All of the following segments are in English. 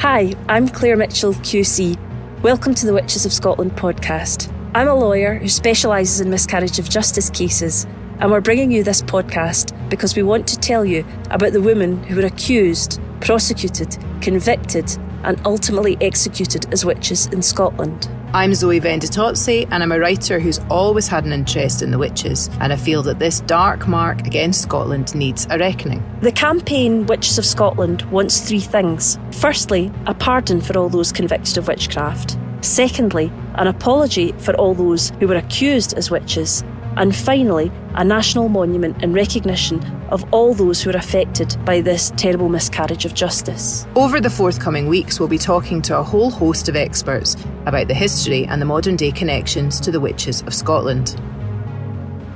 Hi, I'm Claire Mitchell, QC. Welcome to the Witches of Scotland podcast. I'm a lawyer who specialises in miscarriage of justice cases, and we're bringing you this podcast because we want to tell you about the women who were accused, prosecuted, convicted, and ultimately executed as witches in Scotland. I'm Zoe Venditozzi, and I'm a writer who's always had an interest in the witches, and I feel that this dark mark against Scotland needs a reckoning. The campaign Witches of Scotland wants three things. Firstly, a pardon for all those convicted of witchcraft. Secondly, an apology for all those who were accused as witches. And finally, a national monument in recognition of all those who are affected by this terrible miscarriage of justice. Over the forthcoming weeks, we'll be talking to a whole host of experts about the history and the modern day connections to the Witches of Scotland.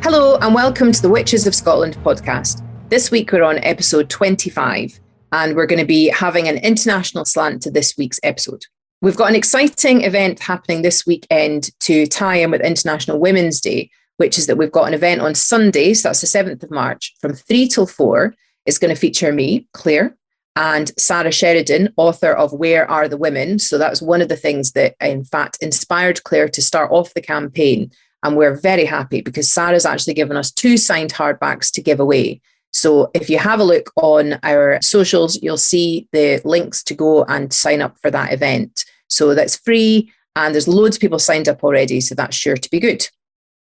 Hello and welcome to the Witches of Scotland podcast. This week we're on episode 25 and we're going to be having an international slant to this week's episode. We've got an exciting event happening this weekend to tie in with International Women's Day, which is that we've got an event on Sunday, so that's the 7th of March, from 3 till 4. It's going to feature me, Claire, and Sarah Sheridan, author of Where Are the Women? So that's one of the things that, in fact, inspired Claire to start off the campaign. And we're very happy because Sarah's actually given us 2 signed hardbacks to give away. So if you have a look on our socials, you'll see the links to go and sign up for that event. So that's free, and there's loads of people signed up already, so that's sure to be good.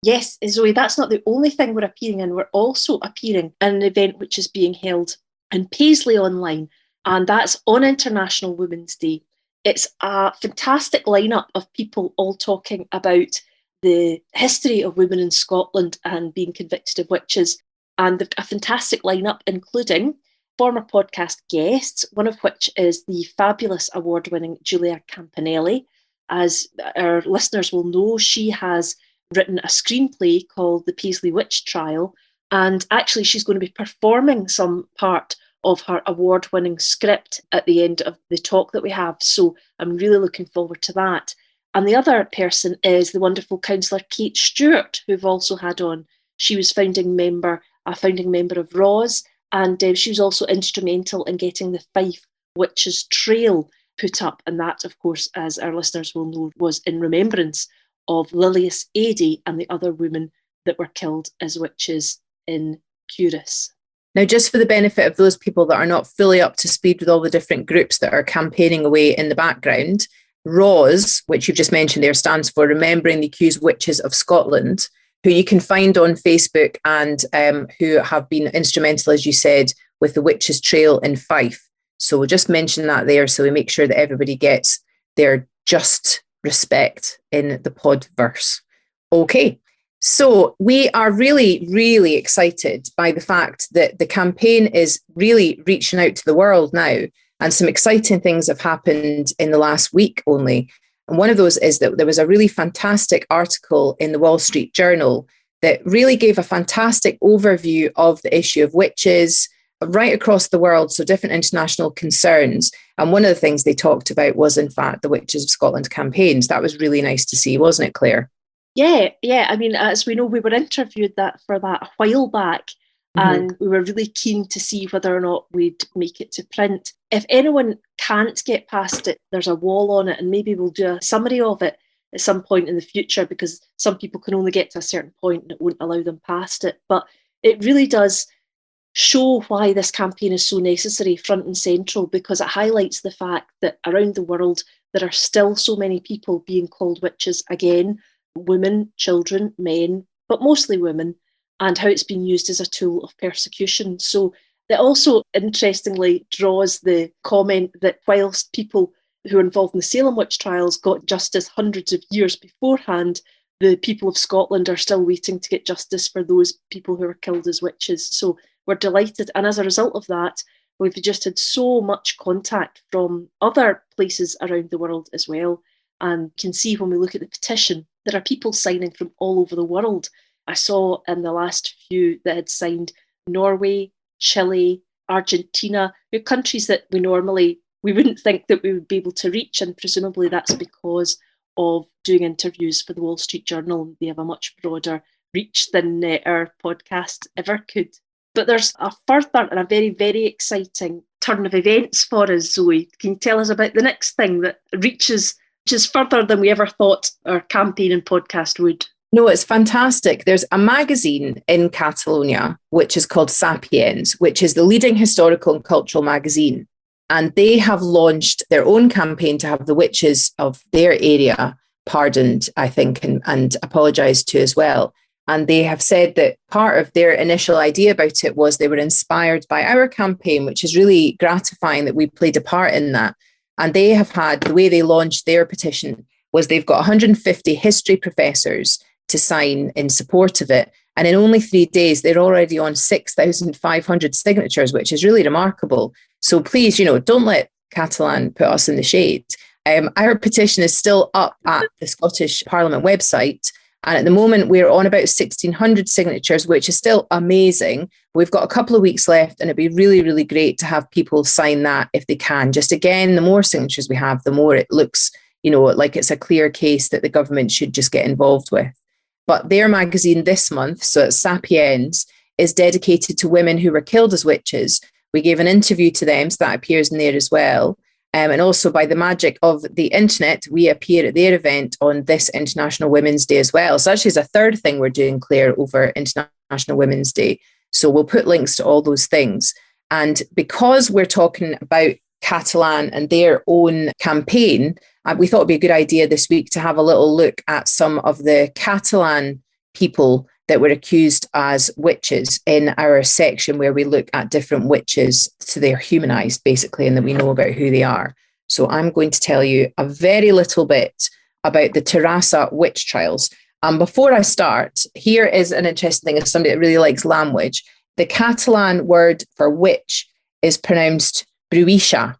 Yes, Zoe, that's not the only thing we're appearing in. We're also appearing in an event which is being held in Paisley Online, and that's on International Women's Day. It's a fantastic lineup of people all talking about the history of women in Scotland and being convicted of witches, and a fantastic lineup including former podcast guests, one of which is the fabulous award-winning Julia Campanelli. As our listeners will know, she has written a screenplay called The Paisley Witch Trial, and actually she's going to be performing some part of her award-winning script at the end of the talk that we have, so I'm really looking forward to that. And the other person is the wonderful councillor Kate Stewart, who we've also had on. She was a founding member of ROS, and she was also instrumental in getting the Fife Witches Trail put up, and that, of course, as our listeners will know, was in remembrance of Lilias Adey and the other women that were killed as witches in Curis. Now, just for the benefit of those people that are not fully up to speed with all the different groups that are campaigning away in the background, ROS, which you've just mentioned there, stands for Remembering the Accused Witches of Scotland, who you can find on Facebook and who have been instrumental, as you said, with the Witches Trail in Fife. So we'll just mention that there so we make sure that everybody gets their just respect in the podverse. Okay, so we are really, really excited by the fact that the campaign is really reaching out to the world now, and some exciting things have happened in the last week only. And one of those is that there was a really fantastic article in the Wall Street Journal that really gave a fantastic overview of the issue of witches right across the world, so different international concerns. And one of the things they talked about was, in fact, the Witches of Scotland campaigns. That was really nice to see, wasn't it, Claire? Yeah. I mean, as we know, we were interviewed for that a while back, and we were really keen to see whether or not we'd make it to print. If anyone can't get past it, there's a wall on it, and maybe we'll do a summary of it at some point in the future, because some people can only get to a certain point and it won't allow them past it. But it really does show why this campaign is so necessary, front and central, because it highlights the fact that around the world there are still so many people being called witches again, women, children, men, but mostly women, and how it's been used as a tool of persecution. So that also interestingly draws the comment that whilst people who are involved in the Salem witch trials got justice hundreds of years beforehand, the people of Scotland are still waiting to get justice for those people who were killed as witches. So we're delighted. And as a result of that, we've just had so much contact from other places around the world as well. And can see when we look at the petition, there are people signing from all over the world. I saw in the last few that had signed Norway, Chile, Argentina, countries that we wouldn't think that we would be able to reach. And presumably that's because of doing interviews for the Wall Street Journal. They have a much broader reach than our podcast ever could. But there's a further and a very, very exciting turn of events for us, Zoe. Can you tell us about the next thing that reaches further than we ever thought our campaign and podcast would? No, it's fantastic. There's a magazine in Catalonia, which is called Sapiens, which is the leading historical and cultural magazine. And they have launched their own campaign to have the witches of their area pardoned, I think, and apologised to as well. And they have said that part of their initial idea about it was they were inspired by our campaign, which is really gratifying that we played a part in that. And they have had, the way they launched their petition was they've got 150 history professors to sign in support of it. And in only 3 days, they're already on 6,500 signatures, which is really remarkable. So please, don't let Catalan put us in the shade. Our petition is still up at the Scottish Parliament website. And at the moment, we're on about 1,600 signatures, which is still amazing. We've got a couple of weeks left, and it'd be really, really great to have people sign that if they can. Just again, the more signatures we have, the more it looks, like it's a clear case that the government should just get involved with. But their magazine this month, so it's Sapiens, is dedicated to women who were killed as witches. We gave an interview to them, so that appears in there as well. And also by the magic of the internet, we appear at their event on this International Women's Day as well. So actually it's a third thing we're doing, Claire, over International Women's Day. So we'll put links to all those things. And because we're talking about Catalan and their own campaign, we thought it'd be a good idea this week to have a little look at some of the Catalan people that were accused as witches in our section where we look at different witches so they're humanized basically and that we know about who they are. So I'm going to tell you a very little bit about the Terrassa witch trials. And before I start, here is an interesting thing as somebody that really likes language. The Catalan word for witch is pronounced bruixa.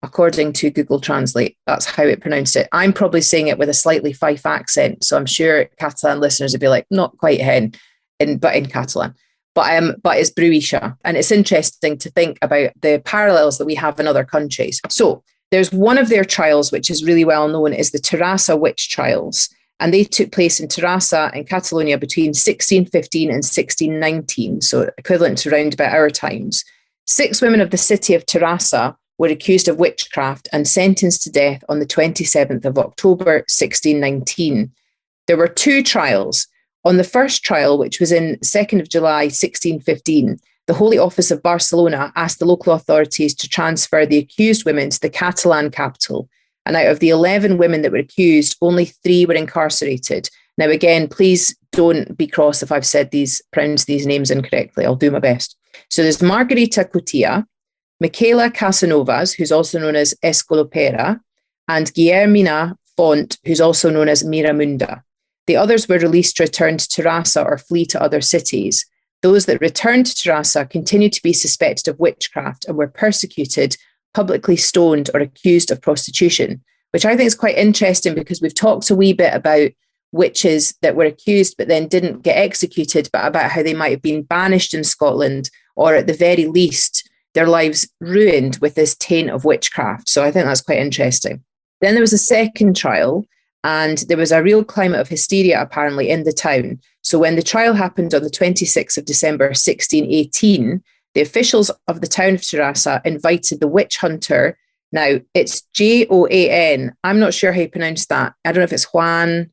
According to Google Translate, that's how it pronounced it. I'm probably saying it with a slightly Fife accent, so I'm sure Catalan listeners would be like, not quite hen, but in Catalan. But it's bruixa. And it's interesting to think about the parallels that we have in other countries. So there's one of their trials, which is really well known, is the Terrassa witch trials. And they took place in Terrassa in Catalonia between 1615 and 1619, so equivalent to round about our times. 6 women of the city of Terrassa were accused of witchcraft and sentenced to death on the 27th of October, 1619. There were 2 trials. On the first trial, which was in 2nd of July, 1615, the Holy Office of Barcelona asked the local authorities to transfer the accused women to the Catalan capital. And out of the 11 women that were accused, only 3 were incarcerated. Now, again, please don't be cross if I've pronounced these names incorrectly. I'll do my best. So there's Margarita Cotia, Michaela Casanovas, who's also known as Escolopera, and Guillermina Font, who's also known as Miramunda. The others were released to return to Terrassa or flee to other cities. Those that returned to Terrassa continued to be suspected of witchcraft and were persecuted, publicly stoned or accused of prostitution, which I think is quite interesting because we've talked a wee bit about witches that were accused but then didn't get executed, but about how they might have been banished in Scotland or at the very least their lives ruined with this taint of witchcraft. So I think that's quite interesting. Then there was a second trial and there was a real climate of hysteria apparently in the town. So when the trial happened on the 26th of December, 1618, the officials of the town of Terrassa invited the witch hunter. Now it's Joan. I'm not sure how you pronounce that. I don't know if it's Juan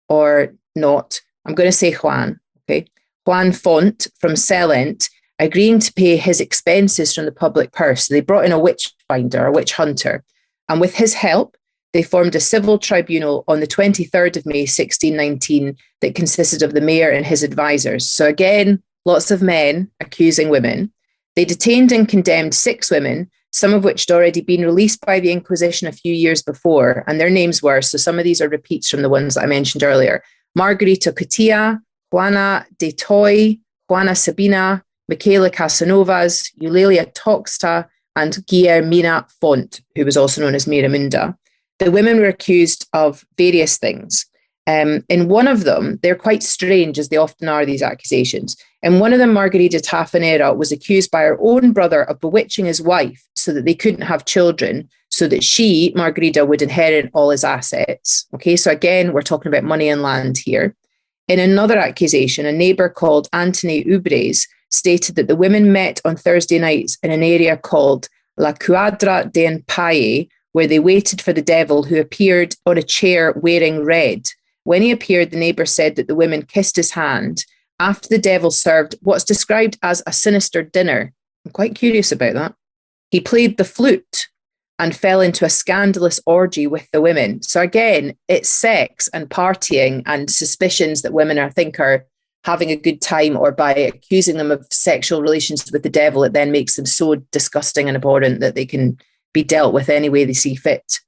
or not. I'm going to say Juan. Okay. Juan Font from Cellent, agreeing to pay his expenses from the public purse. So they brought in a witch finder, a witch hunter. And with his help, they formed a civil tribunal on the 23rd of May, 1619, that consisted of the mayor and his advisors. So again, lots of men accusing women. They detained and condemned 6 women, some of which had already been released by the Inquisition a few years before. And their names were, so some of these are repeats from the ones that I mentioned earlier: Margarita Cotia, Juana de Toy, Juana Sabina, Michaela Casanovas, Eulalia Toxta, and Guillermina Font, who was also known as Miramunda. The women were accused of various things. In one of them, they're quite strange, as they often are, these accusations. In one of them, Margarita Tafanera was accused by her own brother of bewitching his wife so that they couldn't have children, so that she, Margarita, would inherit all his assets. Okay, so again, we're talking about money and land here. In another accusation, a neighbour called Antony Ubres stated that the women met on Thursday nights in an area called La Cuadra de Empalle, where they waited for the devil, who appeared on a chair wearing red. When he appeared, the neighbour said that the women kissed his hand. After the devil served what's described as a sinister dinner. I'm quite curious about that. He played the flute and fell into a scandalous orgy with the women. So again, it's sex and partying and suspicions that women are having a good time, or by accusing them of sexual relations with the devil, it then makes them so disgusting and abhorrent that they can be dealt with any way they see fit.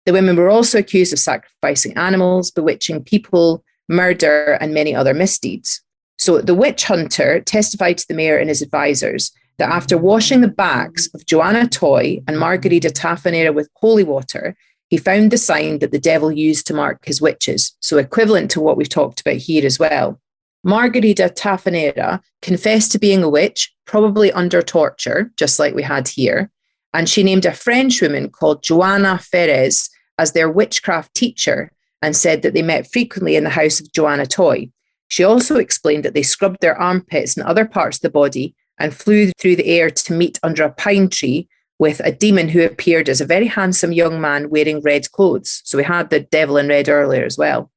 The women were also accused of sacrificing animals, bewitching people, murder, and many other misdeeds. So the witch hunter testified to the mayor and his advisors that after washing the backs of Joanna Toy and Margarida Tafanera with holy water, he found the sign that the devil used to mark his witches, so equivalent to what we've talked about here as well. Margarida Tafanera confessed to being a witch, probably under torture, just like we had here, and she named a French woman called Joanna Ferez as their witchcraft teacher and said that they met frequently in the house of Joanna Toy. She also explained that they scrubbed their armpits and other parts of the body and flew through the air to meet under a pine tree with a demon who appeared as a very handsome young man wearing red clothes. So we had the devil in red earlier as well.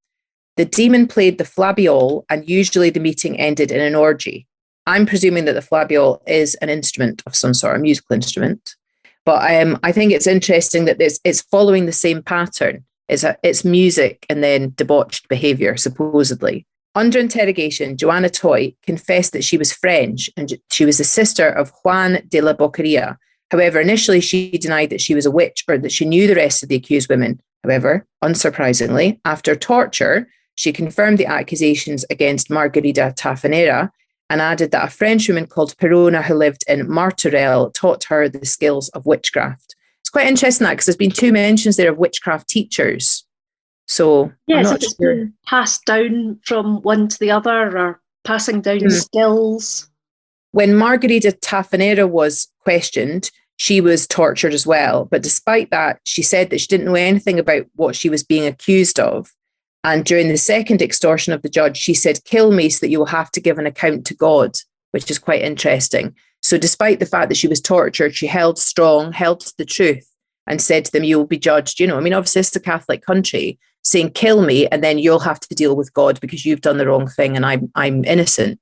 The demon played the flabiol, and usually the meeting ended in an orgy. I'm presuming that the flabiol is an instrument of some sort, a musical instrument. But I think it's interesting that it's following the same pattern. It's music and then debauched behaviour, supposedly. Under interrogation, Joanna Toy confessed that she was French and she was the sister of Juan de la Boqueria. However, initially she denied that she was a witch or that she knew the rest of the accused women. However, unsurprisingly, after torture, she confirmed the accusations against Margarida Tafanera and added that a French woman called Perona, who lived in Martorell, taught her the skills of witchcraft. It's quite interesting that, because there's been 2 mentions there of witchcraft teachers. So yes, if it's been passed down from one to the other, or passing down skills. When Margarida Tafanera was questioned, she was tortured as well. But despite that, she said that she didn't know anything about what she was being accused of. And during the second extortion of the judge, she said, "Kill me so that you will have to give an account to God," which is quite interesting. So despite the fact that she was tortured, she held strong, held to the truth, and said to them, "You will be judged." Obviously it's a Catholic country, saying, "Kill me, and then you'll have to deal with God because you've done the wrong thing and I'm innocent,"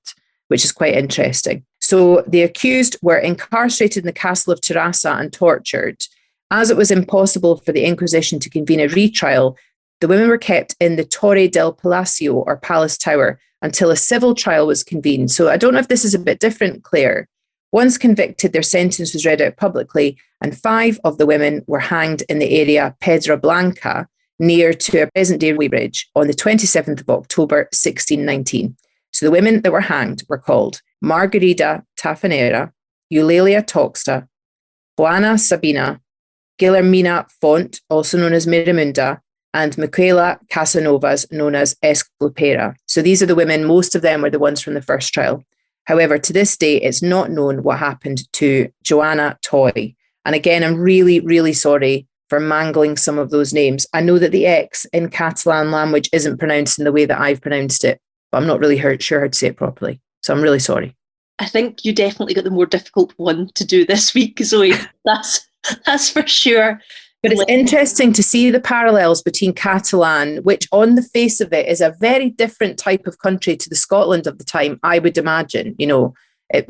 which is quite interesting. So the accused were incarcerated in the castle of Terrassa and tortured. As it was impossible for the Inquisition to convene a retrial, the women were kept in the Torre del Palacio, or Palace Tower, until a civil trial was convened. So I don't know if this is a bit different, Claire. Once convicted, their sentence was read out publicly, and 5 of the women were hanged in the area Pedra Blanca, near to a present-day Weybridge, on the 27th of October, 1619. So the women that were hanged were called Margarida Tafanera, Eulalia Toxta, Juana Sabina, Guillermina Font, also known as Miramunda, and Michaela Casanovas, known as Esclopera. So these are the women, most of them were the ones from the first trial. However, to this day, it's not known what happened to Joanna Toy. And again, I'm really, really sorry for mangling some of those names. I know that the X in Catalan language isn't pronounced in the way that I've pronounced it, but I'm not really sure how to say it properly. So I'm really sorry. I think you definitely got the more difficult one to do this week, Zoe. That's for sure. But it's interesting to see the parallels between Catalan, which on the face of it is a very different type of country to the Scotland of the time, I would imagine.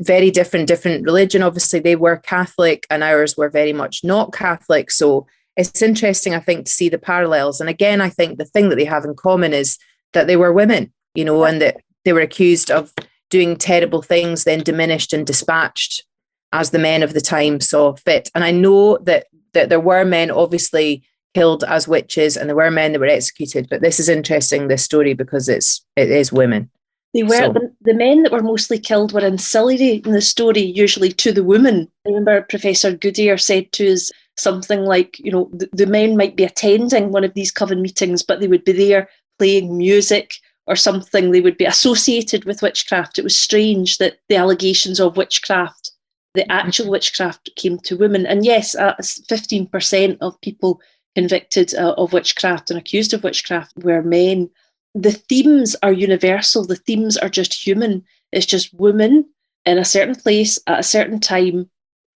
Very different religion. Obviously, they were Catholic and ours were very much not Catholic. So it's interesting, I think, to see the parallels. And again, I think the thing that they have in common is that they were women, and that they were accused of doing terrible things, then diminished and dispatched as the men of the time saw fit. And I know that there were men obviously killed as witches and there were men that were executed. But this is interesting, this story, because it is women. They were the men that were mostly killed were ancillary in the story, usually to the women. I remember Professor Goodyear said to us something like, the men might be attending one of these coven meetings, but they would be there playing music or something. They would be associated with witchcraft. It was strange that the allegations of witchcraft, the actual witchcraft, came to women. And yes, 15% of people convicted of witchcraft and accused of witchcraft were men. The themes are universal. The themes are just human. It's just women in a certain place at a certain time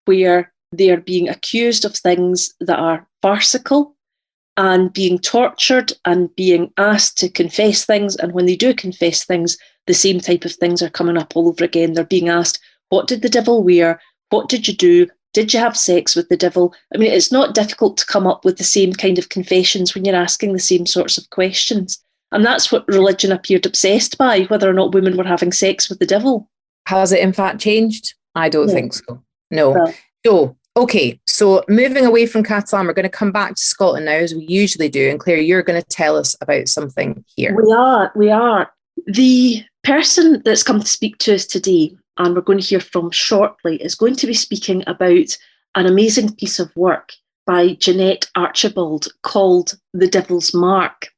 where they are being accused of things that are farcical and being tortured and being asked to confess things. And when they do confess things, the same type of things are coming up all over again. They're being asked, what did the devil wear? What did you do? Did you have sex with the devil? I mean, it's not difficult to come up with the same kind of confessions when you're asking the same sorts of questions. And that's what religion appeared obsessed by, whether or not women were having sex with the devil. Has it in fact changed? I don't think so. No. Well, So, okay. So moving away from Catalan, we're going to come back to Scotland now, as we usually do. And Claire, you're going to tell us about something here. We are. The person that's come to speak to us today, and we're going to hear from shortly, is going to be speaking about an amazing piece of work by Jannette Archibald called The Devil's Mark.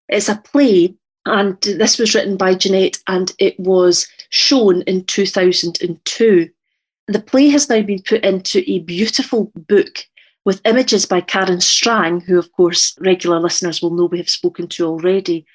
It's a play, and this was written by Jannette, and it was shown in 2002. The play has now been put into a beautiful book with images by Karen Strang, who, of course, regular listeners will know we have spoken to already,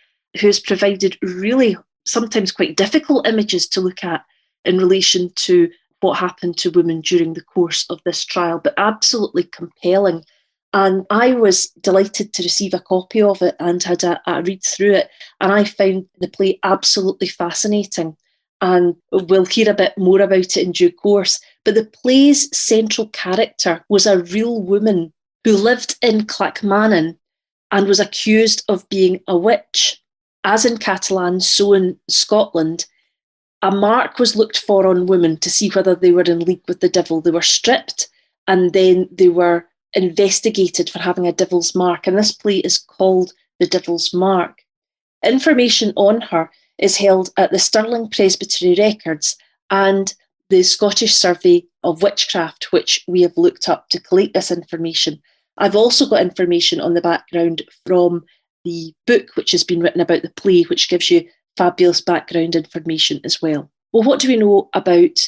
who has provided really sometimes quite difficult images to look at in relation to what happened to women during the course of this trial, but absolutely compelling. And I was delighted to receive a copy of it and had a read through it. And I found the play absolutely fascinating. And we'll hear a bit more about it in due course. But the play's central character was a real woman who lived in Clackmannan and was accused of being a witch. As in Catalan, so in Scotland, a mark was looked for on women to see whether they were in league with the devil. They were stripped and then they were investigated for having a devil's mark. And this play is called The Devil's Mark. Information on her is held at the Stirling Presbytery Records and the Scottish Survey of Witchcraft, which we have looked up to collate this information. I've also got information on the background from the book which has been written about the play, which gives you fabulous background information as well. Well, what do we know about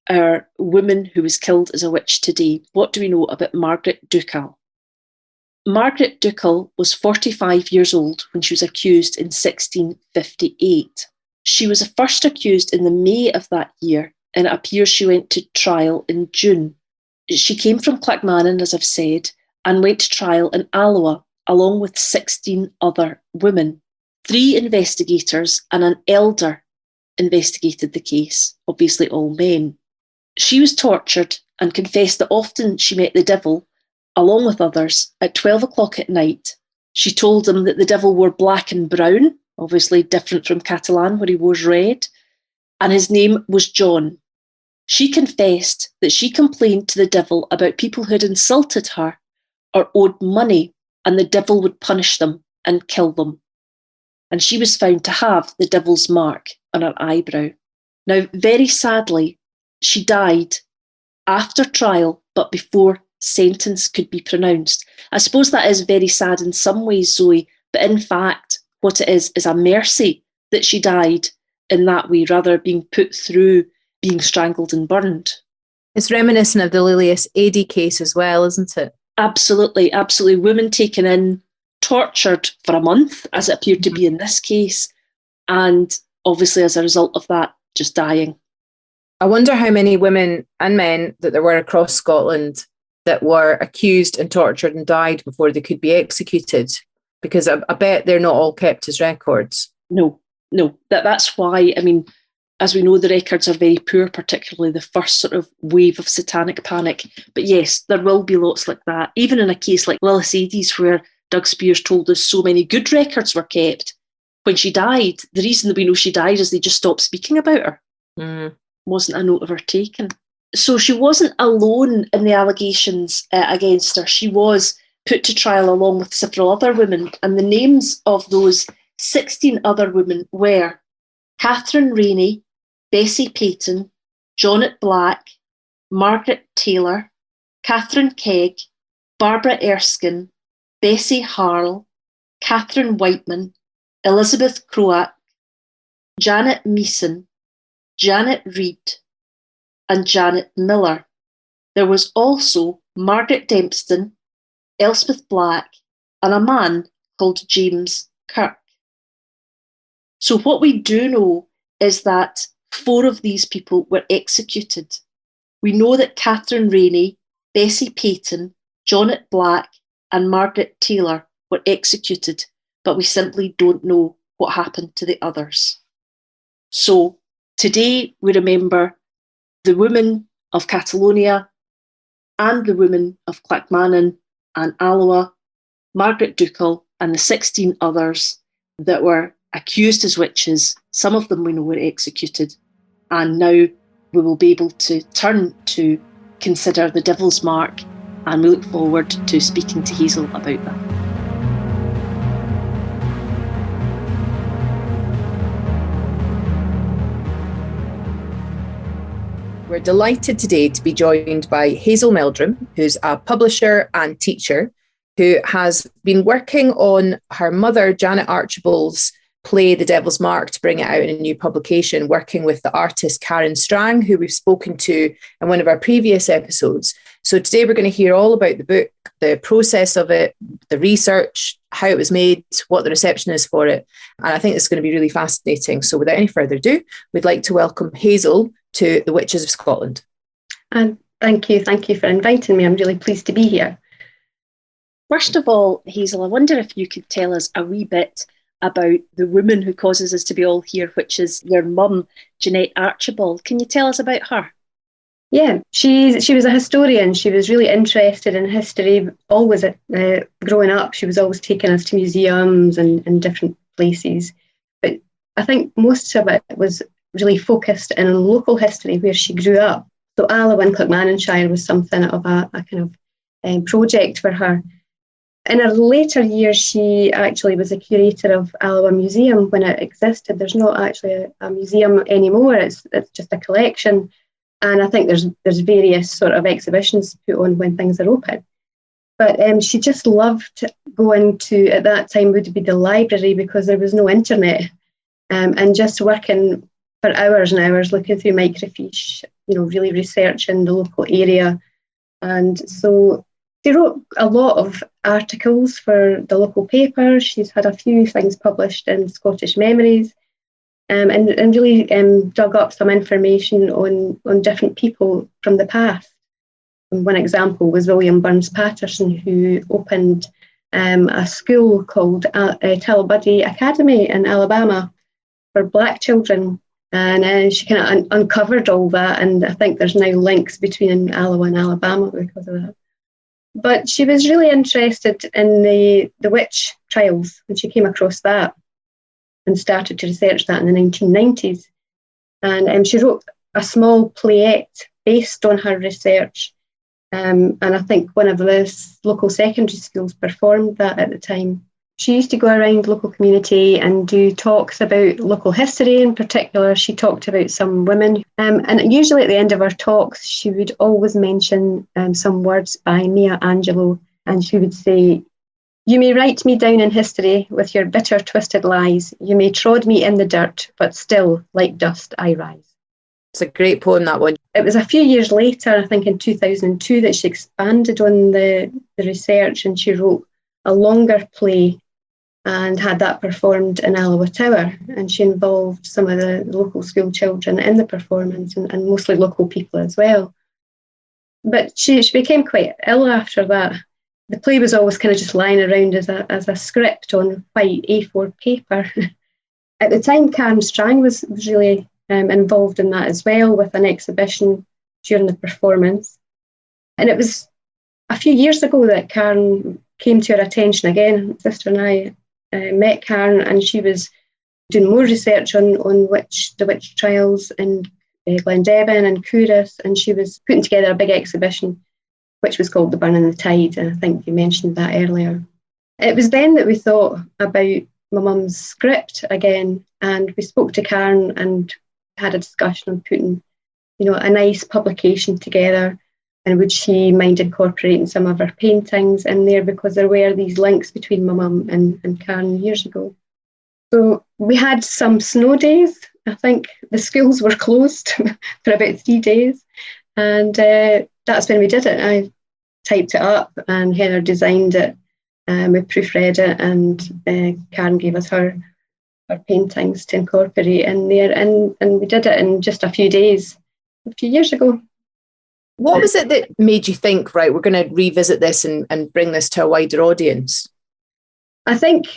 our woman who was killed as a witch today? What do we know about Margaret Ducal? Margaret Ducal was 45 years old when she was accused in 1658. She was first accused in the May of that year, and it appears she went to trial in June. She came from Clackmannan, as I've said, and went to trial in Alloa, along with 16 other women. 3 investigators and an elder investigated the case, obviously all men. She was tortured and confessed that often she met the devil, along with others, at 12 o'clock at night. She told them that the devil wore black and brown, obviously different from Catalan, where he wore red, and his name was John. She confessed that she complained to the devil about people who had insulted her or owed money, and the devil would punish them and kill them. And she was found to have the devil's mark on her eyebrow. Now, very sadly, she died after trial, but before sentence could be pronounced. I suppose that is very sad in some ways, Zoe, but in fact, what it is a mercy that she died in that way, rather than being put through being strangled and burned. It's reminiscent of the Lilius Adey case as well, isn't it? Absolutely, absolutely. Women taken in, tortured for a month, as it appeared to be in this case, and obviously as a result of that, just dying. I wonder how many women and men that there were across Scotland that were accused and tortured and died before they could be executed, because I bet they're not all kept as records. No. That's why, I mean, as we know, the records are very poor, particularly the first sort of wave of satanic panic. But yes, there will be lots like that. Even in a case like Lilith Adey's, where Doug Spears told us so many good records were kept. When she died, the reason that we know she died is they just stopped speaking about her. Wasn't a note of her taken. So she wasn't alone in the allegations against her. She was put to trial along with several other women. And the names of those 16 other women were Catherine Rainey, Bessie Payton, Janet Black, Margaret Taylor, Catherine Kegg, Barbara Erskine, Bessie Harle, Catherine Whiteman, Elizabeth Croat, Janet Meeson, Janet Reed, and Janet Miller. There was also Margaret Dempston, Elspeth Black, and a man called James Kirk. So what we do know is that 4 of these people were executed. We know that Catherine Rainey, Bessie Payton, Jannette Black and Margaret Taylor were executed, but we simply don't know what happened to the others. So today we remember the women of Catalonia and the women of Clackmannan and Alloa, Margaret Ducal and the 16 others that were accused as witches. Some of them we know were executed, and now we will be able to turn to consider the Devil's Mark, and we look forward to speaking to Hazel about that. We're delighted today to be joined by Hazel Meldrum, who's a publisher and teacher who has been working on her mother, Jannette Archibald's play, The Devil's Mark, to bring it out in a new publication, working with the artist Karen Strang, who we've spoken to in one of our previous episodes. So today we're going to hear all about the book, the process of it, the research, how it was made, what the reception is for it. And I think it's going to be really fascinating. So without any further ado, we'd like to welcome Hazel to the Witches of Scotland. And thank you for inviting me. I'm really pleased to be here. First of all, Hazel, I wonder if you could tell us a wee bit about the woman who causes us to be all here, which is your mum, Jannette Archibald. Can you tell us about her? Yeah, she was a historian. She was really interested in history. Always growing up, she was always taking us to museums and different places. But I think most of it was really focused in local history where she grew up. So Alloa and Clackmannanshire was something of a kind of project for her. In her later years, she actually was a curator of Alloa Museum when it existed. There's not actually a museum anymore. It's just a collection. And I think there's various sort of exhibitions put on when things are open. But she just loved going to, at that time, would be the library because there was no internet. And just working for hours and hours looking through microfiche, really researching the local area. And so she wrote a lot of articles for the local paper. She's had a few things published in Scottish Memories, and really dug up some information on different people from the past. And one example was William Burns Patterson, who opened a school called Talbuddy Academy in Alabama for Black children. And she kind of uncovered all that, and I think there's now links between Alloa and Alabama because of that. But she was really interested in the witch trials when she came across that and started to research that in the 1990s. And she wrote a small playette based on her research. And I think one of the local secondary schools performed that at the time. She used to go around the local community and do talks about local history. In particular, she talked about some women. And usually at the end of her talks, she would always mention some words by Maya Angelou. And she would say, "You may write me down in history with your bitter, twisted lies. You may trod me in the dirt, but still, like dust, I rise." It's a great poem, that one. It was a few years later, I think in 2002, that she expanded on the research, and she wrote a longer play and had that performed in Alloa Tower. And she involved some of the local school children in the performance, and mostly local people as well. But she became quite ill after that. The play was always kind of just lying around as a script on white A4 paper. At the time, Karen Strang was really involved in that as well, with an exhibition during the performance. And it was a few years ago that Karen came to our attention again. My sister and I met Karen, and she was doing more research on the witch trials in Glendevin and Couris, and she was putting together a big exhibition which was called The Burning the Tide, and I think you mentioned that earlier. It was then that we thought about my mum's script again, and we spoke to Karen and had a discussion on putting, a nice publication together, and would she mind incorporating some of her paintings in there, because there were these links between my mum and Karen years ago. So we had some snow days. I think the schools were closed for about 3 days, and that's when we did it. I typed it up and Heather designed it. We proofread it, and Karen gave us her paintings to incorporate in there, and we did it in just a few days, a few years ago. What was it that made you think, right, we're going to revisit this and bring this to a wider audience? I think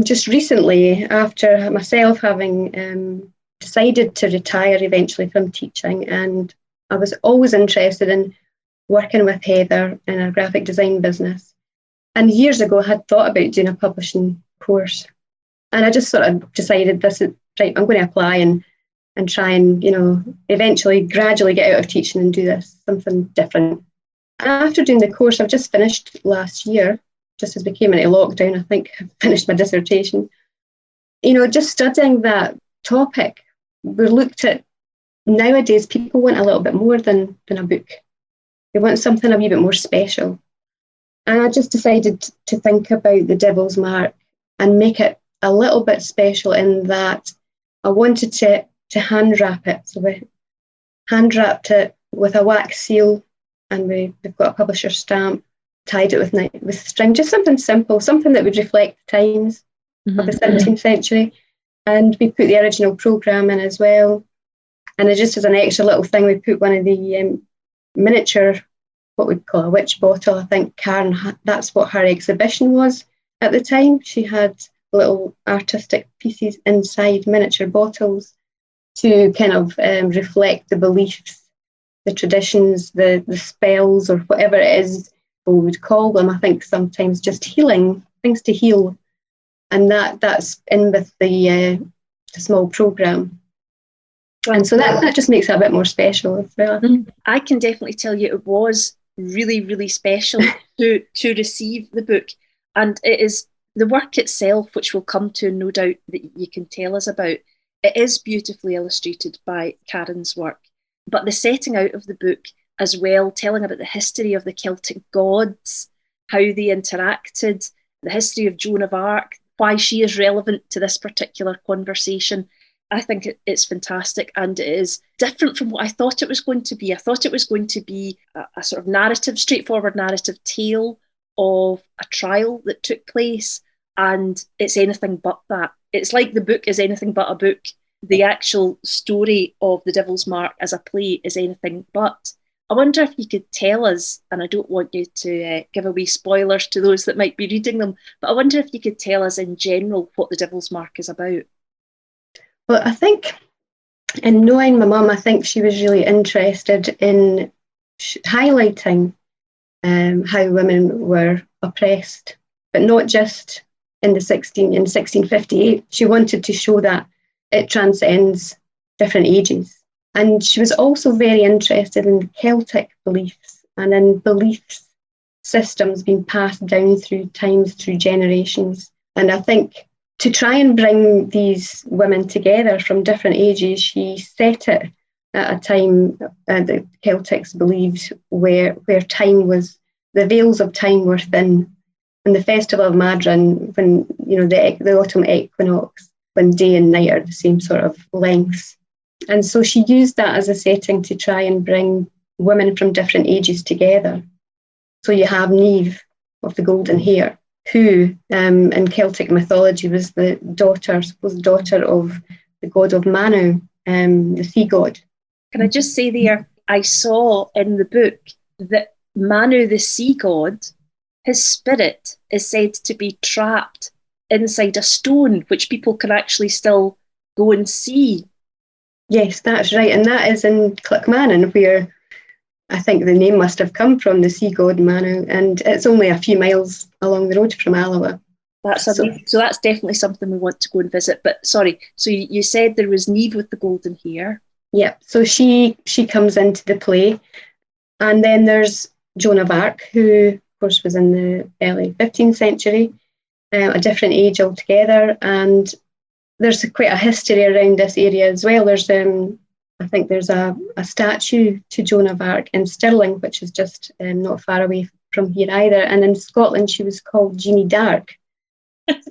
just recently, after myself having decided to retire eventually from teaching, and I was always interested in working with Heather in a graphic design business. And years ago, I had thought about doing a publishing course. And I just sort of decided right, I'm going to apply and try and, eventually gradually get out of teaching and do this, something different. And after doing the course, I've just finished last year, just as we came into lockdown, I think I finished my dissertation. Just studying that topic, we looked at nowadays, people want a little bit more than a book. They want something a wee bit more special. And I just decided to think about the Devil's Mark and make it a little bit special in that I wanted to hand wrap it. So we hand wrapped it with a wax seal, and we've got a publisher stamp, tied it with string, just something simple, something that would reflect the times of the 17th century. And we put the original programme in as well. And just as an extra little thing, we put one of the miniature, what we'd call a witch bottle. I think Karen, that's what her exhibition was at the time. She had little artistic pieces inside miniature bottles to kind of reflect the beliefs, the traditions, the spells, or whatever it is people would call them. I think sometimes just healing, things to heal. And that's in with the small programme. And so that just makes it a bit more special as well. I can definitely tell you it was really, really special to receive the book. And it is the work itself, which we'll come to, no doubt, that you can tell us about. It is beautifully illustrated by Karen's work. But the setting out of the book as well, telling about the history of the Celtic gods, how they interacted, the history of Joan of Arc, why she is relevant to this particular conversation. I think it's fantastic, and it is different from what I thought it was going to be. I thought it was going to be a sort of narrative, straightforward narrative tale of a trial that took place, and it's anything but that. It's like the book is anything but a book. The actual story of The Devil's Mark as a play is anything but. I wonder if you could tell us, and I don't want you to give away spoilers to those that might be reading them, but I wonder if you could tell us in general what The Devil's Mark is about. Well, I think in knowing my mum, I think she was really interested in highlighting how women were oppressed, but not just in 1658. She wanted to show that it transcends different ages. And she was also very interested in Celtic beliefs and in belief systems being passed down through times, through generations. And I think to try and bring these women together from different ages, she set it at a time the Celtics believed where time was, the veils of time were thin. And the Festival of Madrin, when the autumn equinox, when day and night are the same sort of lengths. And so she used that as a setting to try and bring women from different ages together. So you have Niamh of the golden hair, who in Celtic mythology was the daughter of the god of Manu, the sea god. Can I just say there, I saw in the book that Manu, the sea god, his spirit is said to be trapped inside a stone, which people can actually still go and see. Yes, that's right. And that is in Clackmannan, where I think the name must have come from, the sea god Manu. And it's only a few miles along the road from Alloa. So that's definitely something we want to go and visit. But sorry, so you said there was Niamh with the golden hair. Yeah, so she comes into the play. And then there's Joan of Arc, who, of course, was in the early 15th century, a different age altogether. And there's quite a history around this area as well. There's, I think there's a statue to Joan of Arc in Stirling, which is just not far away from here either. And in Scotland, she was called Jeannie Dark.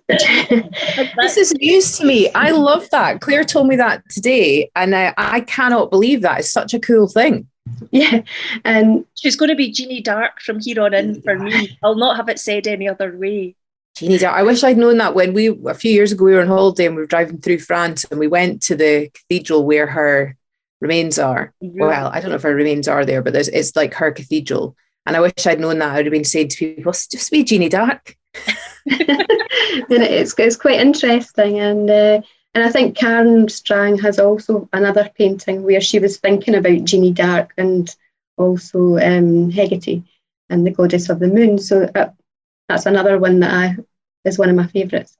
This is news to me. I love that. Claire told me that today, and I cannot believe that. It's such a cool thing. Yeah, and she's going to be Jeannie Dark from here on in for me. I'll not have it said any other way. Jeannie Dark. I wish I'd known that when a few years ago we were on holiday and we were driving through France and we went to the cathedral where her remains are. Well, I don't know if her remains are there, but it's like her cathedral. And I wish I'd known that. I would have been saying to people, just be Jeannie Dark. It's quite interesting. And I think Karen Strang has also another painting where she was thinking about Jeannie Dark and also Hegate and the goddess of the moon. So that's another one that is one of my favourites.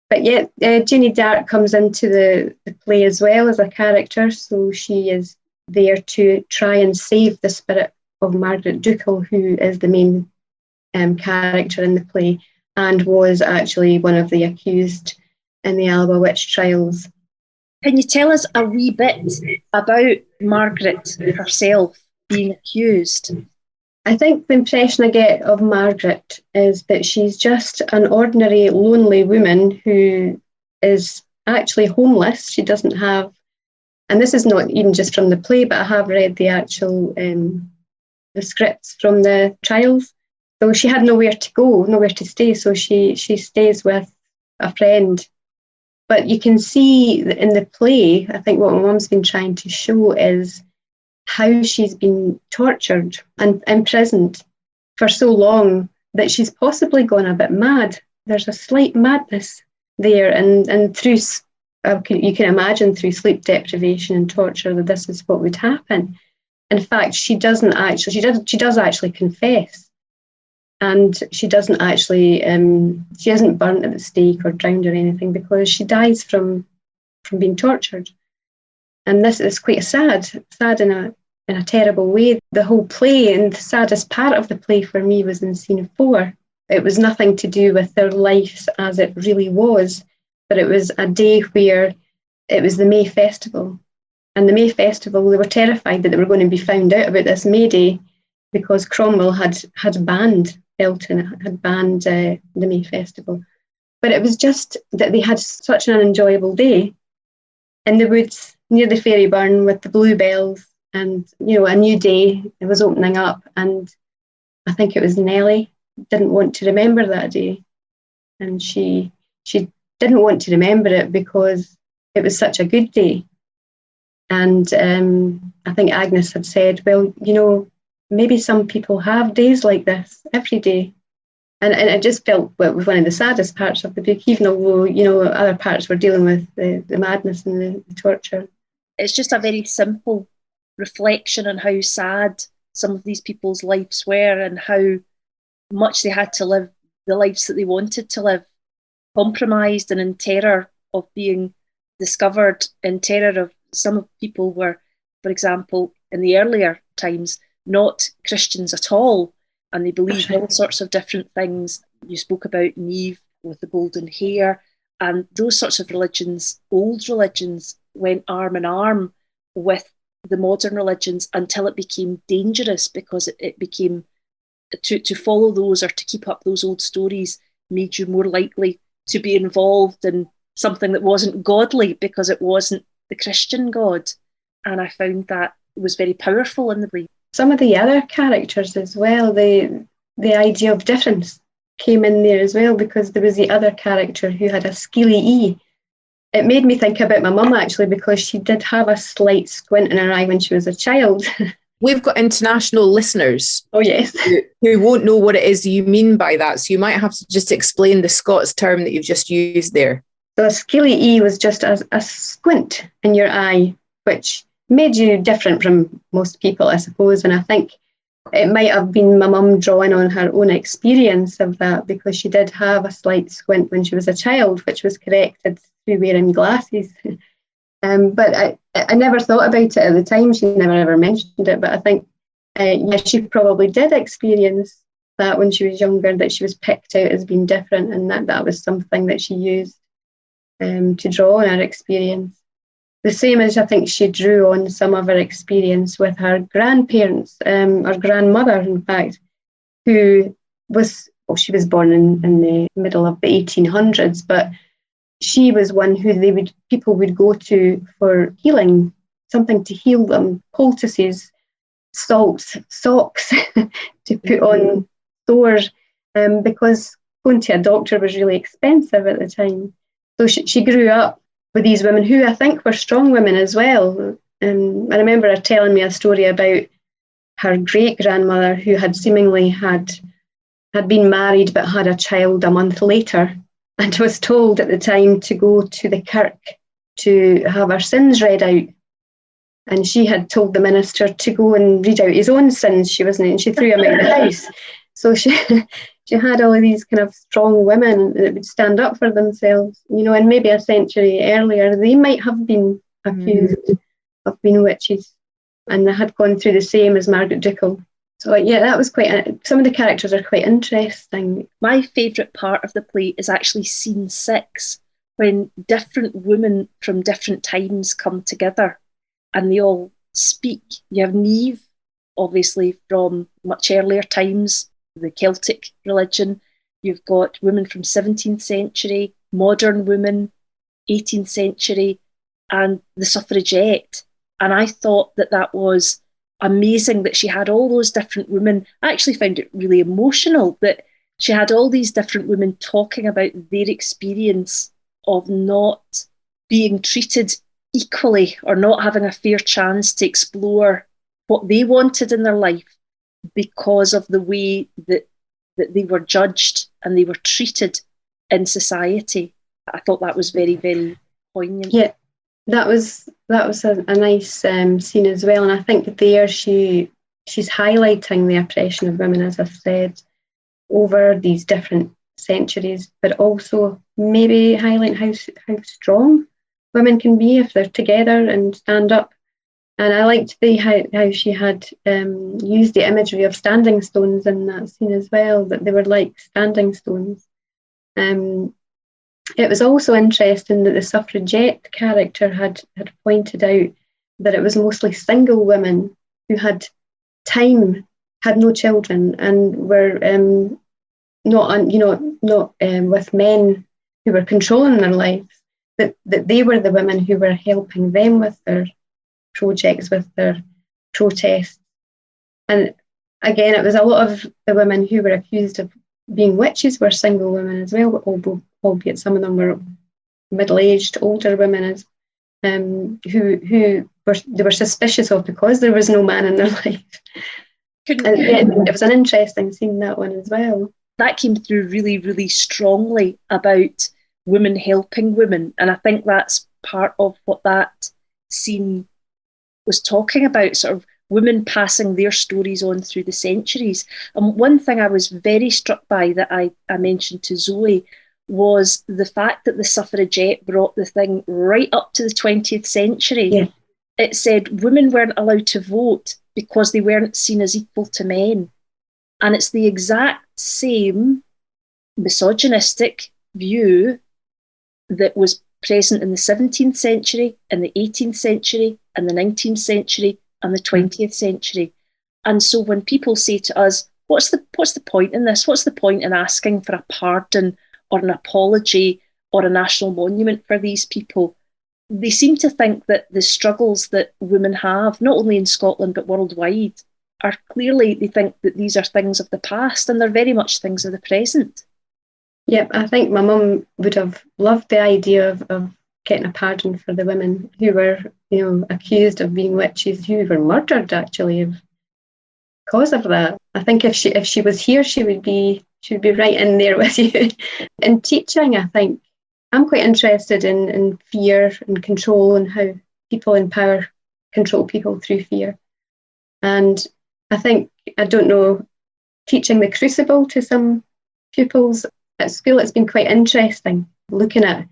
But yeah, Jeannie Dark comes into the play as well as a character. So she is there to try and save the spirit of Margaret Ducal, who is the main character in the play and was actually one of the accused in the Alba witch trials. Can you tell us a wee bit about Margaret herself being accused? I think the impression I get of Margaret is that she's just an ordinary lonely woman who is actually homeless. She doesn't have, and this is not even just from the play, but I have read the actual the scripts from the trials. So she had nowhere to go, nowhere to stay. So she stays with a friend. But you can see in the play, I think what my mum's been trying to show is how she's been tortured and imprisoned for so long that she's possibly gone a bit mad. There's a slight madness there, and through, you can imagine through sleep deprivation and torture that this is what would happen. In fact, she does actually confess, and she doesn't actually, she isn't burnt at the stake or drowned or anything because she dies from being tortured. And this is quite sad in a terrible way. The whole play, and the saddest part of the play for me was in scene 4. It was nothing to do with their lives as it really was, but it was a day where it was the May Festival. And the May Festival, they were terrified that they were going to be found out about this May Day because Cromwell had banned Elton, had banned the May Festival. But it was just that they had such an enjoyable day in the woods near the fairy burn with the bluebells, and a new day it was opening up, and I think it was Nellie didn't want to remember that day, and she didn't want to remember it because it was such a good day. And I think Agnes had said, well, maybe some people have days like this every day. And it just felt it was one of the saddest parts of the book, even although, other parts were dealing with the madness and the torture. It's just a very simple reflection on how sad some of these people's lives were and how much they had to live the lives that they wanted to live, compromised and in terror of being discovered, in terror of some people were, for example, in the earlier times, not Christians at all, and they believed all sorts of different things. You spoke about Neve with the golden hair, and those sorts of religions, old religions, went arm in arm with the modern religions until it became dangerous because it became, to follow those or to keep up those old stories made you more likely to be involved in something that wasn't godly because it wasn't the Christian God. And I found that was very powerful in the play. Some of the other characters as well, the idea of difference came in there as well, because there was the other character who had a skeely E. It made me think about my mum actually, because she did have a slight squint in her eye when she was a child. We've got international listeners. Oh yes. Who won't know what it is you mean by that. So you might have to just explain the Scots term that you've just used there. So a skeely E was just a squint in your eye, which made you different from most people, I suppose. And I think it might have been my mum drawing on her own experience of that, because she did have a slight squint when she was a child, which was corrected through wearing glasses. But I never thought about it at the time. She never ever mentioned it. But I think, she probably did experience that when she was younger, that she was picked out as being different, and that was something that she used to draw on her experience. The same as I think she drew on some of her experience with her grandparents, or grandmother, in fact, who was, she was born in the middle of the 1800s, but she was one who people would go to for healing, something to heal them, poultices, salts, socks to put on sores, because going to a doctor was really expensive at the time. So she grew up with these women who I think were strong women as well, I remember her telling me a story about her great-grandmother who had seemingly had been married but had a child a month later, and was told at the time to go to the kirk to have her sins read out. And she had told the minister to go and read out his own sins, she wasn't, and she threw him out of the house. So she had all of these kind of strong women that would stand up for themselves, and maybe a century earlier, they might have been accused of being witches, and they had gone through the same as Margaret Dickel. So yeah, that was some of the characters are quite interesting. My favourite part of the play is actually scene 6, when different women from different times come together and they all speak. You have Niamh, obviously from much earlier times, the Celtic religion. You've got women from 17th century, modern women, 18th century, and the suffragette. And I thought that was amazing that she had all those different women. I actually found it really emotional that she had all these different women talking about their experience of not being treated equally or not having a fair chance to explore what they wanted in their life because of the way that they were judged and they were treated in society. I thought that was very, very poignant. Yeah, that was a nice scene as well. And I think there she's highlighting the oppression of women, as I've said, over these different centuries, but also maybe highlighting how strong women can be if they're together and stand up. And I liked how she had used the imagery of standing stones in that scene as well, that they were like standing stones. It was also interesting that the suffragette character had pointed out that it was mostly single women who had time, had no children, and were not with men who were controlling their lives. That they were the women who were helping them with their projects, with their protests. And again, it was a lot of the women who were accused of being witches were single women as well, albeit some of them were middle-aged, older women who they were suspicious of because there was no man in their life. It was an interesting scene, that one as well. That came through really, really strongly about women helping women. And I think that's part of what that scene was talking about, sort of women passing their stories on through the centuries. And one thing I was very struck by that I mentioned to Zoe was the fact that the suffragette brought the thing right up to the 20th century. Yeah. It said women weren't allowed to vote because they weren't seen as equal to men. And it's the exact same misogynistic view that was present in the 17th century, in the 18th century, in the 19th century, and the 20th century. And so when people say to us, what's the point in this? What's the point in asking for a pardon or an apology or a national monument for these people? They seem to think that the struggles that women have, not only in Scotland but worldwide, are clearly, they think that these are things of the past, and they're very much things of the present. Yep, I think my mum would have loved the idea of getting a pardon for the women who were, accused of being witches, who were murdered actually because of that. I think if she was here, she would be right in there with you. In teaching, I think I'm quite interested in fear and control and how people in power control people through fear. And I think, I don't know, teaching the crucible to some pupils at school, it's been quite interesting looking at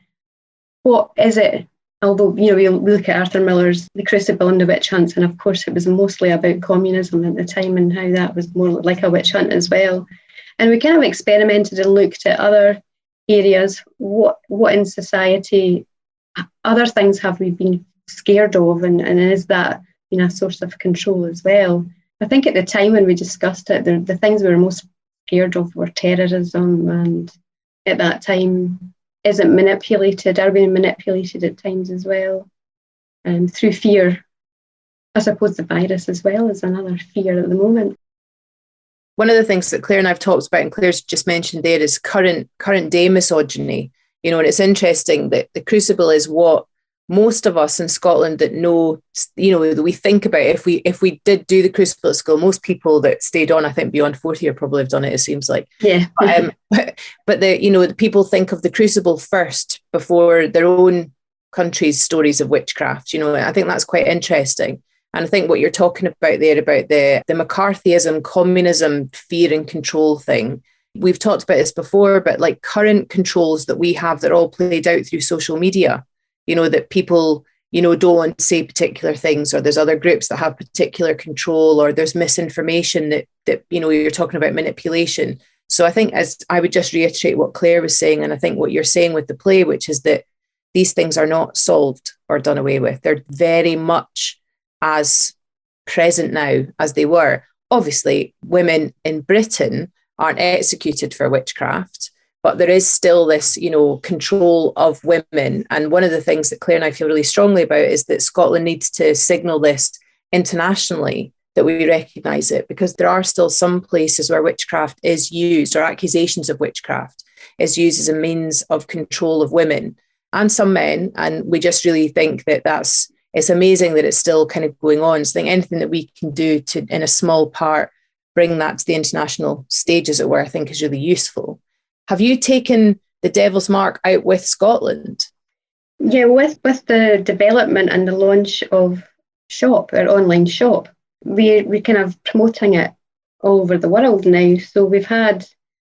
what is it, although, we look at Arthur Miller's The Crucible and the Witch Hunts, and of course it was mostly about communism at the time and how that was more like a witch hunt as well. And we kind of experimented and looked at other areas, what in society, other things have we been scared of, and is that a source of control as well? I think at the time when we discussed it, the things we were most scared of were terrorism, and at that time, are being manipulated at times as well, through fear. I suppose the virus as well is another fear at the moment. One of the things that Claire and I've talked about, and Claire's just mentioned there, is current day misogyny. And it's interesting that the Crucible is what most of us in Scotland that know, that we think about if we did do the Crucible at school, most people that stayed on, I think beyond 40 or probably have done it seems like. Yeah. But the people think of the Crucible first before their own country's stories of witchcraft. I think that's quite interesting. And I think what you're talking about there, about the McCarthyism, communism, fear and control thing, we've talked about this before, but like current controls that we have that are all played out through social media, that people, don't want to say particular things, or there's other groups that have particular control, or there's misinformation that you're talking about manipulation. So I think, as I would just reiterate what Claire was saying, and I think what you're saying with the play, which is that these things are not solved or done away with. They're very much as present now as they were. Obviously, women in Britain aren't executed for witchcraft, but there is still this, control of women. And one of the things that Claire and I feel really strongly about is that Scotland needs to signal this internationally, that we recognise it, because there are still some places where witchcraft is used, or accusations of witchcraft is used as a means of control of women and some men. And we just really think that it's amazing that it's still kind of going on. So I think anything that we can do to, in a small part, bring that to the international stage, as it were, I think is really useful. Have you taken the Devil's Mark out with Scotland? Yeah, with the development and the launch of Shop, our online shop, we're kind of promoting it all over the world now. So we've had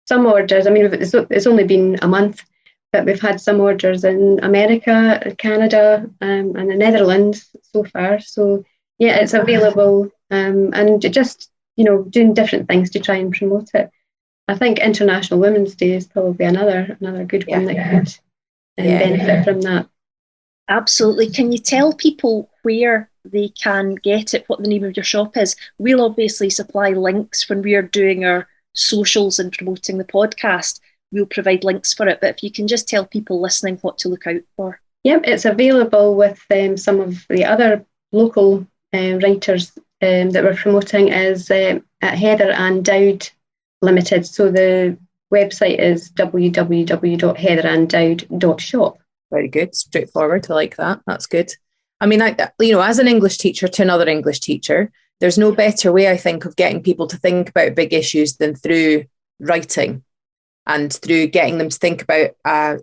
some orders. I mean, it's only been a month, but we've had some orders in America, Canada, and the Netherlands so far. So yeah, it's available, and just doing different things to try and promote it. I think International Women's Day is probably another good one that could benefit from that. Absolutely. Can you tell people where they can get it, what the name of your shop is? We'll obviously supply links when we are doing our socials and promoting the podcast. We'll provide links for it, but if you can just tell people listening what to look out for. Yep, it's available with some of the other local writers that we're promoting is at Heather and Dowd Limited. So the website is www.heatheranndowd.shop. Very good, straightforward. I like that. That's good. I mean, as an English teacher to another English teacher, there's no better way, I think, of getting people to think about big issues than through writing, and through getting them to think about,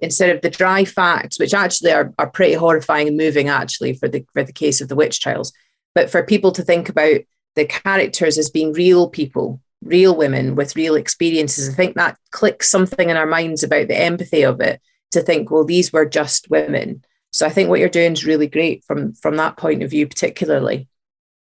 instead of the dry facts, which actually are pretty horrifying and moving, actually, for the case of the witch trials, but for people to think about the characters as being real people, real women with real experiences. I think that clicks something in our minds about the empathy of it, to think, well, these were just women. So I think what you're doing is really great from that point of view, particularly.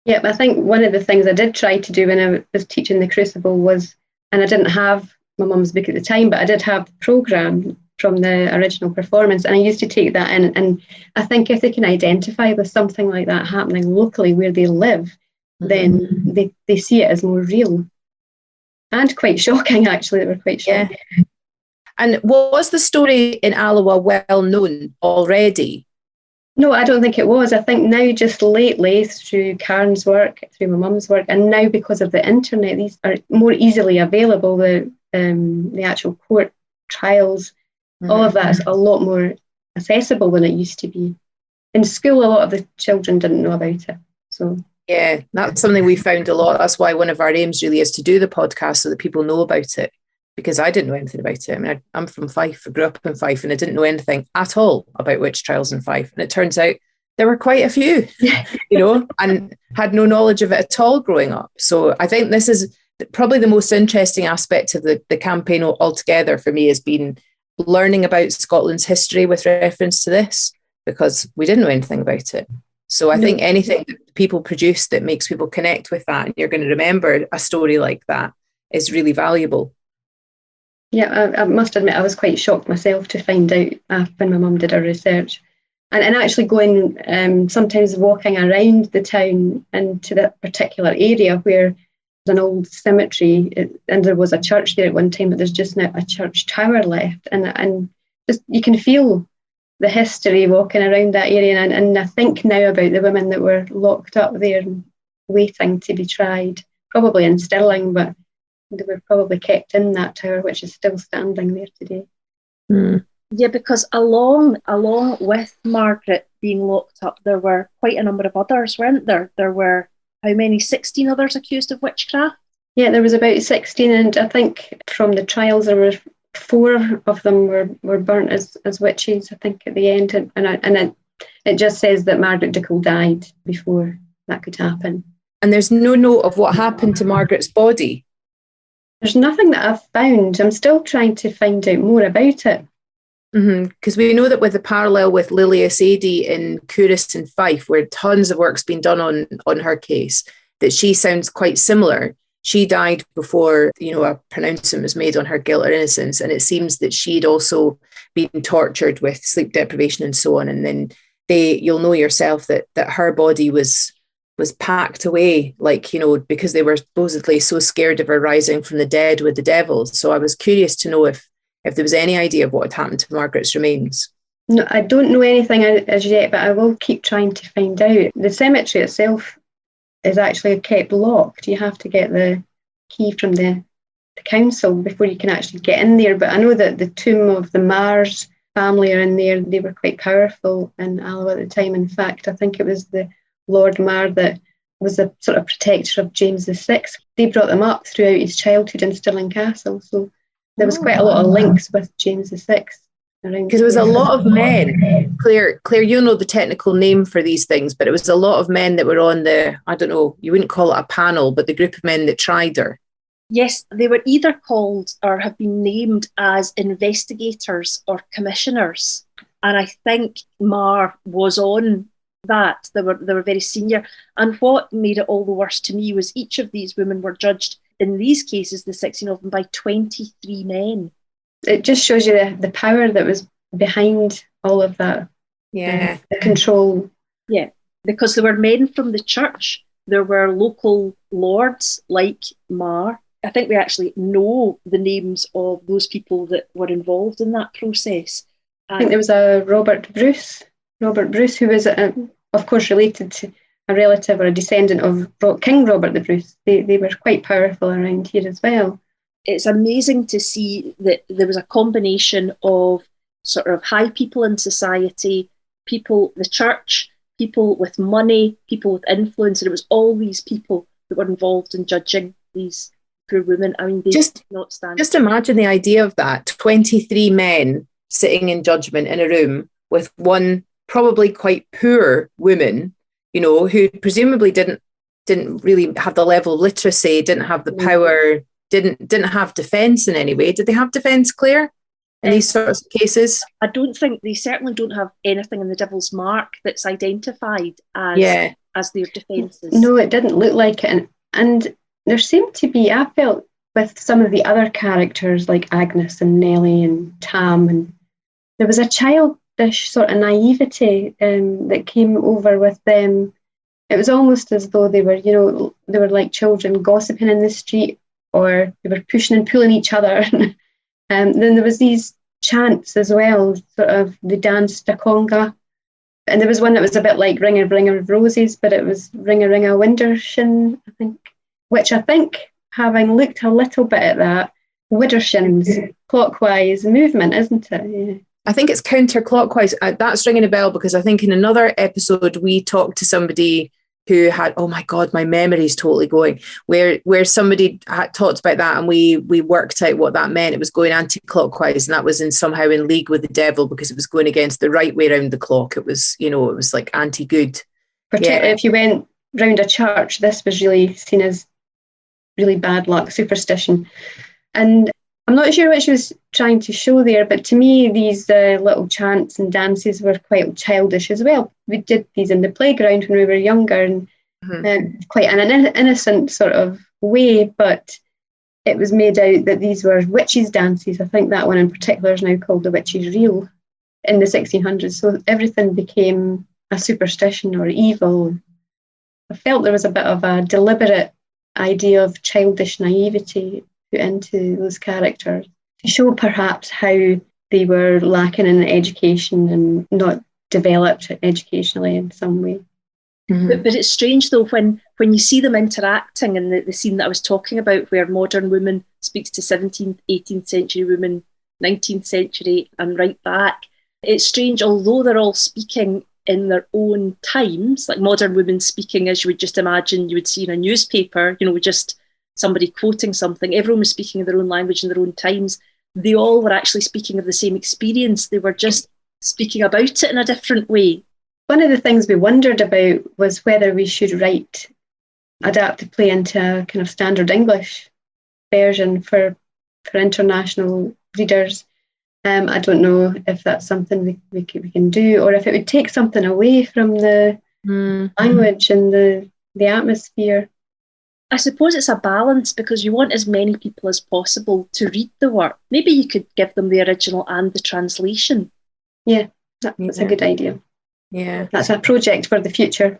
Yeah, I think one of the things I did try to do when I was teaching the Crucible was, and I didn't have my mum's book at the time, but I did have the programme from the original performance, and I used to take that in. And I think if they can identify with something like that happening locally where they live, then they see it as more real. And quite shocking, actually. They were quite shocking. Yeah. And was the story in Alloa well known already? No, I don't think it was. I think now, just lately, through Karen's work, through my mum's work, and now because of the internet, these are more easily available. The actual court trials, all of that's a lot more accessible than it used to be. In school, a lot of the children didn't know about it. So yeah, that's something we found a lot. That's why one of our aims really is to do the podcast so that people know about it, because I didn't know anything about it. I mean, I'm from Fife, I grew up in Fife, and I didn't know anything at all about witch trials in Fife. And it turns out there were quite a few, and had no knowledge of it at all growing up. So I think this is probably the most interesting aspect of the campaign altogether for me, has been learning about Scotland's history with reference to this, because we didn't know anything about it. So I think anything that people produce that makes people connect with that, and you're going to remember a story like that, is really valuable. Yeah, I must admit I was quite shocked myself to find out when my mum did her research. And actually going, sometimes walking around the town and to that particular area where there's an old cemetery, and there was a church there at one time, but there's just now a church tower left. And just you can feel the history walking around that area. And I think now about the women that were locked up there waiting to be tried, probably in Stirling, but they were probably kept in that tower, which is still standing there today. Yeah, because along with Margaret, being locked up, there were quite a number of others, weren't there? There were, how many, 16 others accused of witchcraft? Yeah, there was about 16, and I think from the trials there were 4 of them were burnt as witches, I think, at the end. And it just says that Margaret Dickel died before that could happen. And there's no note of what happened to Margaret's body? There's nothing that I've found. I'm still trying to find out more about it. Because we know that with the parallel with Lilias Adey in Couris and Fife, where tons of work's been done on her case, that she sounds quite similar. She died before, a pronouncement was made on her guilt or innocence, and it seems that she'd also been tortured with sleep deprivation and so on. And then you'll know yourself that her body was packed away, because they were supposedly so scared of her rising from the dead with the devils. So I was curious to know if there was any idea of what had happened to Margaret's remains. No, I don't know anything as yet, but I will keep trying to find out. The cemetery itself is actually kept locked. You have to get the key from the council before you can actually get in there. But I know that the tomb of the Mars family are in there. They were quite powerful in Alloa at the time. In fact, I think it was the Lord Mar that was the sort of protector of James VI. They brought them up throughout his childhood in Stirling Castle. So there was quite a lot of links with James VI. Because it was a lot of men. Claire, you know the technical name for these things, but it was a lot of men that were on I don't know, you wouldn't call it a panel, but the group of men that tried her. Yes, they were either called or have been named as investigators or commissioners. And I think Mar was on that. They were very senior. And what made it all the worse to me was each of these women were judged, in these cases, the 16 of them, by 23 men. It just shows you the power that was behind all of that. Yeah. The control. Yeah, because there were men from the church. There were local lords like Mar. I think we actually know the names of those people that were involved in that process. I think there was a Robert Bruce, who was, of course, related to a relative or a descendant of King Robert the Bruce. They were quite powerful around here as well. It's amazing to see that there was a combination of sort of high people in society, people, the church, people with money, people with influence, and it was all these people that were involved in judging these poor women. I mean, they did not stand. Just imagine the idea of that, 23 men sitting in judgment in a room with one probably quite poor woman, who presumably didn't really have the level of literacy, didn't have the power, didn't have defence in any way. Did they have defence, Claire, in these sorts of cases? I don't think they certainly don't have anything in the Devil's Mark that's identified as their defences. No, it didn't look like it. And there seemed to be, I felt, with some of the other characters like Agnes and Nellie and Tam, and there was a childish sort of naivety that came over with them. It was almost as though they were, they were like children gossiping in the street, or they were pushing and pulling each other. Then there was these chants as well, sort of they danced a conga. And there was one that was a bit like Ring a Ring of Roses, but it was Ring a Ring a Windershin, I think, which I think, having looked a little bit at that, Widdershin's clockwise movement, isn't it? Yeah. I think it's counterclockwise. That's ringing a bell because I think in another episode we talked to somebody who had, oh my God, my memory's totally going, where somebody had talked about that and we worked out what that meant. It was going anti-clockwise, and that was somehow in league with the devil because it was going against the right way around the clock. It was, it was like anti-good. Particularly if you went round a church, this was really seen as really bad luck, superstition. And I'm not sure what she was trying to show there, but to me, these little chants and dances were quite childish as well. We did these in the playground when we were younger, and quite in an innocent sort of way, but it was made out that these were witches' dances. I think that one in particular is now called the Witches' Reel in the 1600s. So everything became a superstition or evil. I felt there was a bit of a deliberate idea of childish naivety put into those characters to show perhaps how they were lacking in education and not developed educationally in some way. But it's strange though when you see them interacting in the scene that I was talking about, where modern woman speaks to 17th, 18th century women, 19th century and right back. It's strange, although they're all speaking in their own times, like modern women speaking as you would just imagine you would see in a newspaper, with just somebody quoting something. Everyone was speaking in their own language in their own times. They all were actually speaking of the same experience. They were just speaking about it in a different way. One of the things we wondered about was whether we should adapt the play into a kind of standard English version for international readers. I don't know if that's something we can do, or if it would take something away from the language and the atmosphere. I suppose it's a balance, because you want as many people as possible to read the work. Maybe you could give them the original and the translation. Yeah, that's a good idea. Yeah, that's a project for the future.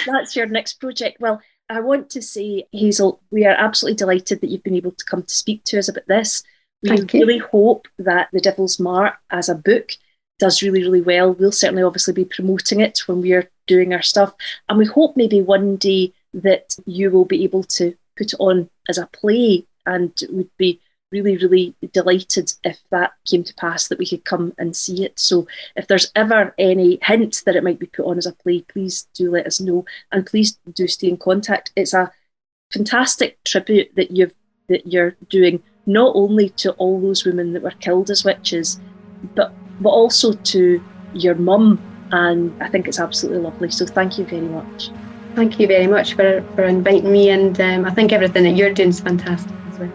That's your next project. Well, I want to say, Hazel, we are absolutely delighted that you've been able to come to speak to us about this. We really hope that The Devil's Mart as a book does really, really well. We'll certainly obviously be promoting it when we're doing our stuff. And we hope maybe one day that you will be able to put it on as a play, and would be really, really delighted if that came to pass, that we could come and see it. So if there's ever any hint that it might be put on as a play, please do let us know, and please do stay in contact. It's a fantastic tribute that you're doing, not only to all those women that were killed as witches, but also to your mum, and I think it's absolutely lovely. So thank you very much. Thank you very much for inviting me, and I think everything that you're doing is fantastic as well.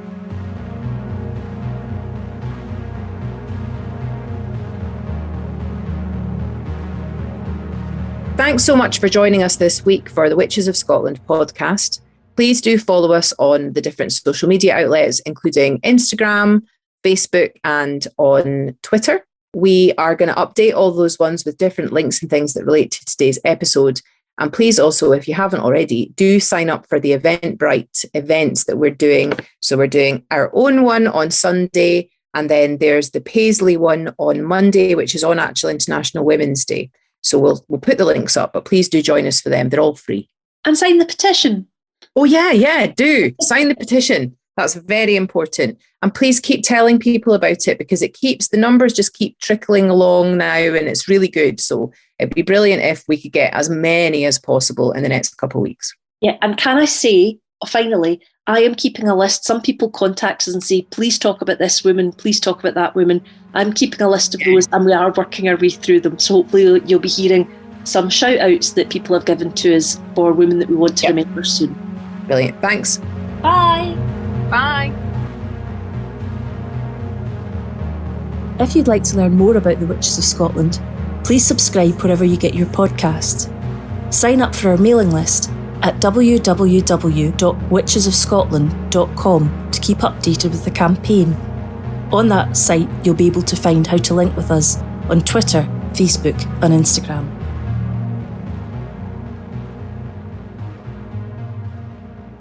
Thanks so much for joining us this week for the Witches of Scotland podcast. Please do follow us on the different social media outlets, including Instagram, Facebook, and on Twitter. We are going to update all those ones with different links and things that relate to today's episode. And please also, if you haven't already, do sign up for the Eventbrite events that we're doing. So we're doing our own one on Sunday, and then there's the Paisley one on Monday, which is on Actual International Women's Day. So we'll put the links up, but please do join us for them. They're all free. And sign the petition. Oh, yeah, do. Sign the petition. That's very important. And please keep telling people about it, because the numbers just keep trickling along now, and it's really good. So it'd be brilliant if we could get as many as possible in the next couple of weeks. Yeah, and can I say, finally, I am keeping a list. Some people contact us and say, please talk about this woman, please talk about that woman. I'm keeping a list of those, and we are working our way through them. So hopefully you'll be hearing some shout outs that people have given to us for women that we want to remember soon. Brilliant. Thanks. Bye. Bye. If you'd like to learn more about the Witches of Scotland, please subscribe wherever you get your podcasts. Sign up for our mailing list at www.witchesofscotland.com to keep updated with the campaign. On that site, you'll be able to find how to link with us on Twitter, Facebook, and Instagram.